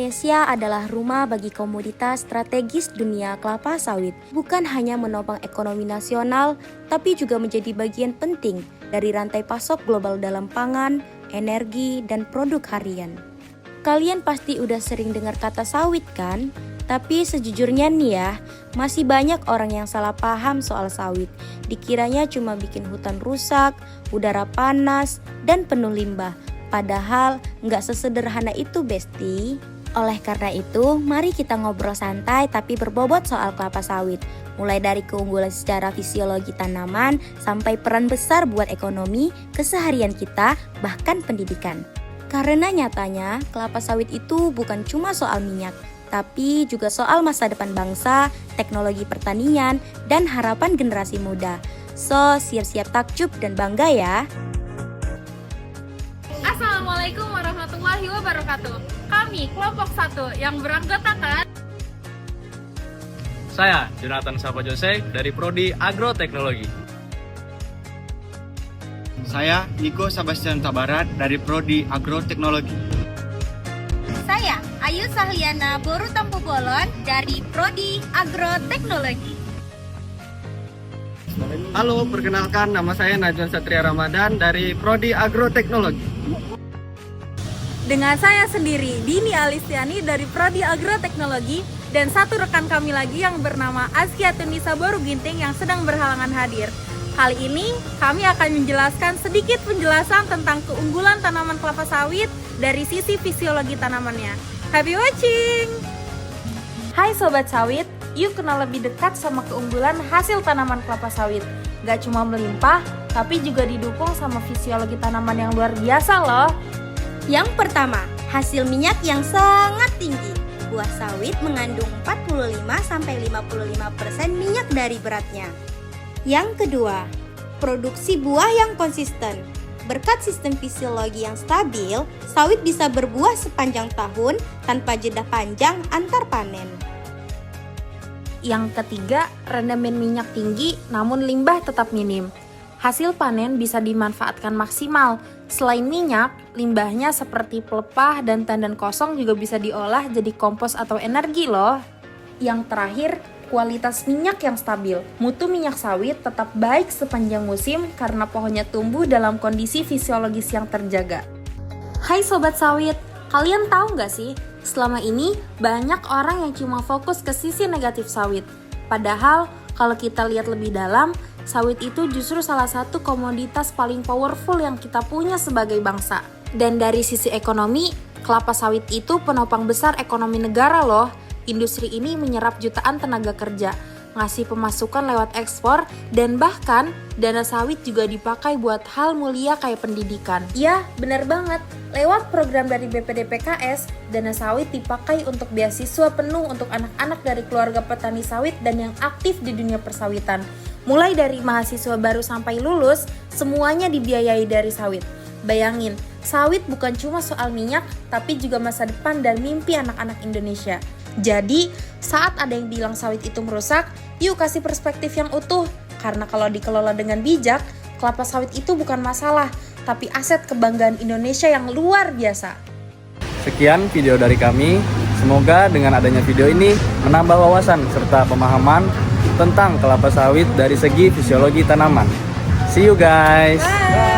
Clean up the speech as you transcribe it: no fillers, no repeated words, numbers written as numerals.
Indonesia adalah rumah bagi komoditas strategis dunia kelapa sawit. Bukan hanya menopang ekonomi nasional, tapi juga menjadi bagian penting dari rantai pasok global dalam pangan, energi, dan produk harian. Kalian pasti udah sering dengar kata sawit kan? Tapi sejujurnya nih ya, masih banyak orang yang salah paham soal sawit. Dikiranya cuma bikin hutan rusak, udara panas, dan penuh limbah. Padahal nggak sesederhana itu, Besti. Oleh karena itu, mari kita ngobrol santai tapi berbobot soal kelapa sawit. Mulai dari keunggulan secara fisiologi tanaman sampai peran besar buat ekonomi, keseharian kita, bahkan pendidikan. Karena nyatanya, kelapa sawit itu bukan cuma soal minyak, tapi juga soal masa depan bangsa, teknologi pertanian, dan harapan generasi muda. So, siap-siap takjub dan bangga ya. Assalamualaikum warahmatullahi wabarakatuh. Kami kelompok 1 yang beranggotakan Saya, Jonathan Sapa Jose dari Prodi Agroteknologi. Saya, Niko Sebastian Tabarat dari Prodi Agroteknologi. Saya, Ayu Sahliana Boru Tampu Bolon dari Prodi Agroteknologi. Halo, perkenalkan nama saya Najwan Satria Ramadan dari Prodi Agroteknologi. dengan saya sendiri, Dini Alistiani dari Prodi Agroteknologi, dan satu rekan kami lagi yang bernama Azkia Tunisa Boru Ginting yang sedang berhalangan hadir. Kali ini kami akan menjelaskan sedikit penjelasan tentang keunggulan tanaman kelapa sawit dari sisi fisiologi tanamannya. Happy watching! Hai Sobat Sawit, yuk kenal lebih dekat sama keunggulan hasil tanaman kelapa sawit. Gak cuma melimpah, tapi juga didukung sama fisiologi tanaman yang luar biasa loh. Yang pertama, hasil minyak yang sangat tinggi. Buah sawit mengandung 45-55% minyak dari beratnya. Yang kedua, produksi buah yang konsisten. Berkat sistem fisiologi yang stabil, sawit bisa berbuah sepanjang tahun tanpa jeda panjang antar panen. Yang ketiga, rendamen minyak tinggi namun limbah tetap minim. Hasil panen bisa dimanfaatkan maksimal. Selain minyak, limbahnya seperti pelepah dan tandan kosong juga bisa diolah jadi kompos atau energi loh. Yang terakhir, kualitas minyak yang stabil. Mutu minyak sawit tetap baik sepanjang musim karena pohonnya tumbuh dalam kondisi fisiologis yang terjaga. Hai Sobat Sawit, kalian tahu nggak sih? Selama ini banyak orang yang cuma fokus ke sisi negatif sawit. Padahal kalau kita lihat lebih dalam, sawit itu justru salah satu komoditas paling powerful yang kita punya sebagai bangsa. Dan dari sisi ekonomi, kelapa sawit itu penopang besar ekonomi negara loh. Industri ini menyerap jutaan tenaga kerja, ngasih pemasukan lewat ekspor, dan bahkan dana sawit juga dipakai buat hal mulia kayak pendidikan. Ya, benar banget. Lewat program dari BPDPKS, dana sawit dipakai untuk beasiswa penuh untuk anak-anak dari keluarga petani sawit dan yang aktif di dunia persawitan. Mulai dari mahasiswa baru sampai lulus, semuanya dibiayai dari sawit. Bayangin, sawit bukan cuma soal minyak, tapi juga masa depan dan mimpi anak-anak Indonesia. Jadi, saat ada yang bilang sawit itu merusak, yuk kasih perspektif yang utuh. Karena kalau dikelola dengan bijak, kelapa sawit itu bukan masalah, tapi aset kebanggaan Indonesia yang luar biasa. Sekian video dari kami. Semoga dengan adanya video ini menambah wawasan serta pemahaman tentang kelapa sawit dari segi fisiologi tanaman. See you guys! Bye!